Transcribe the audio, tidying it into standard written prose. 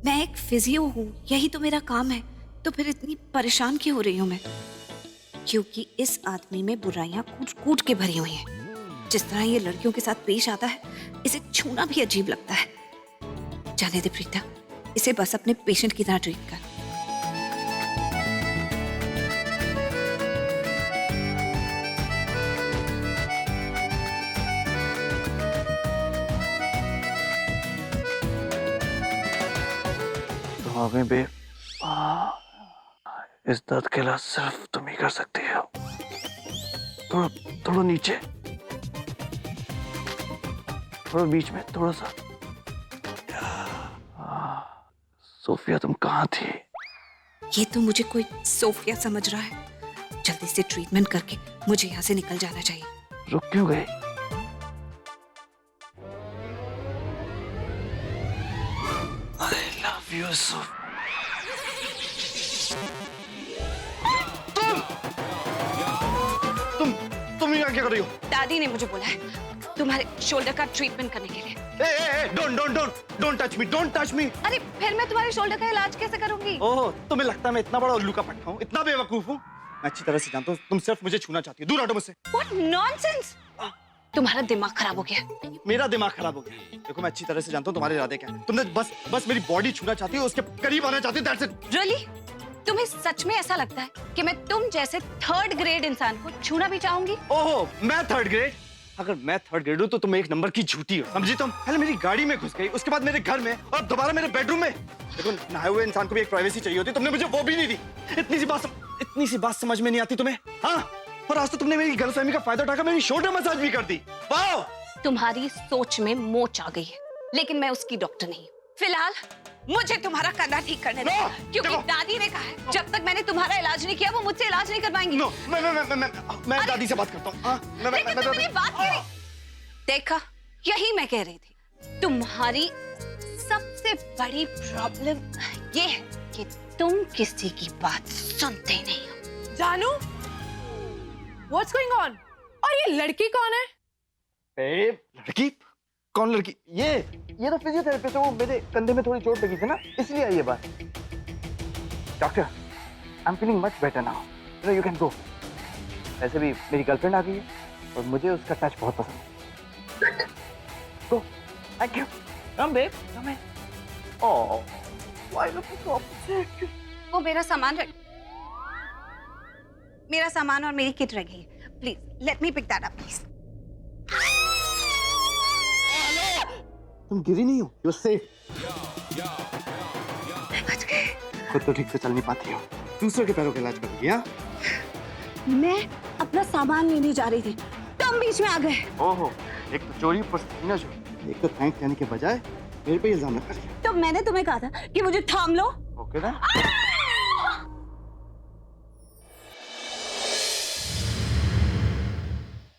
मैं एक फिजियो हूँ, यही तो मेरा काम है। तो फिर इतनी परेशान क्यों हो रही हूँ मैं? क्योंकि इस आदमी में बुराइयां कूट कूट के भरी हुई हैं। जिस तरह ये लड़कियों के साथ पेश आता है, इसे छूना भी अजीब लगता है। जाने दे प्रीता, इसे बस अपने पेशेंट की तरह ट्रीट कर। तो आगे बे इस दर्द के इलाज सिर्फ तुम ही कर सकती हो। थोड़ा थोड़ा नीचे, थोड़ा बीच में, थोड़ा सा। सोफिया तुम कहाँ थी? ये तो मुझे कोई सोफिया समझ रहा है। जल्दी से ट्रीटमेंट करके मुझे यहाँ से निकल जाना चाहिए। रुक क्यों गई? I love you so. तुम यहाँ क्या कर रही हो? दादी ने मुझे बोला है तुम्हारे शोल्डर का ट्रीटमेंट करने के लिए। Don't touch me. अरे फिर मैं तुम्हारे शोल्डर का इलाज कैसे करूंगी? ओह, तुम्हें लगता है मैं इतना बड़ा उल्लू का पट्टा हूँ, इतना बेवकूफ हूँ? मैं अच्छी तरह से जानता हूँ तुम सिर्फ मुझे छूना चाहती हो। दूर हटो मुझसे। What nonsense! तुम्हारा दिमाग खराब हो गया। मेरा दिमाग खराब हो गया। देखो, मैं अच्छी तरह से जानता हूँ तुम्हारे इरादे क्या हैं। तुमने बस मेरी बॉडी छूना चाहती हो, उसके करीब आना चाहती हो, that's it। Really? तुम्हें सच में ऐसा लगता है कि मैं तुम जैसे थर्ड ग्रेड इंसान को छूना भी चाहूंगी? ओहो, मैं थर्ड ग्रेड? अगर मैं थर्ड ग्रेड हूँ तो तुम एक नंबर की झूठी हो, समझी तुम? पहले मेरी गाड़ी में घुस गई, उसके बाद मेरे घर में, और दोबारा मेरे बेडरूम में। देखो, नहाए हुए इंसान को भी एक प्राइवेसी चाहिए होती, तुमने मुझे वो भी नहीं दी। इतनी सी बात समझ में नहीं आती तुम्हें? हाँ, और आज तो तुमने मेरी गलतफहमी का फायदा उठाकर मेरी शोल्डर मसाज भी कर दी। वाह! तुम्हारी सोच में मोच आ गई है, लेकिन मैं उसकी डॉक्टर नहीं। फिलहाल मुझे तुम्हारा कंधा ठीक करने दो, क्योंकि दादी ने कहा है जब तक मैंने तुम्हारा इलाज नहीं किया वो मुझसे इलाज नहीं कर पाएंगी। नो, मैं दादी से बात करता हूँ। लेकिन तुमने बात करी। देखा, यही मैं कह रही थी। तुम्हारी सबसे बड़ी प्रॉब्लम ये है कि तुम किसी की बात सुनते नहीं हो। जानू, What's going on? और ये लड़की कौन है? लड़की? कौन लड़की? ये तो फिजियोथेरेपिस्ट है, वो मेरे कंधे में थोड़ी चोट लगी थी ना, इसलिए आई है बात। Doctor, I am feeling much better now, you can go. वैसे भी मेरी गर्लफ्रेंड आ गई है और मुझे उसका टच बहुत पसंद है। Go, thank you. Come babe, come in. Oh, why look so upset? वो मेरा सामान और मेरी किट रह गई है। Please let me pick that up please. तुम गिरी नहीं हो, यू आर सेफ। बच गए। खुद तो ठीक से चल नहीं पाती हो, दूसरों के पैरों का इलाज करोगी? हाँ, मैं अपना सामान लेने जा रही थी, तुम बीच में आ गए। ओहो, एक तो चोरी ऊपर से सीना चोरी। एक तो थैंक कहने के बजाय मेरे पे इल्जाम लगा दिया। तो मैंने तुम्हें कहा था कि मुझे थाम लो। ओके ना?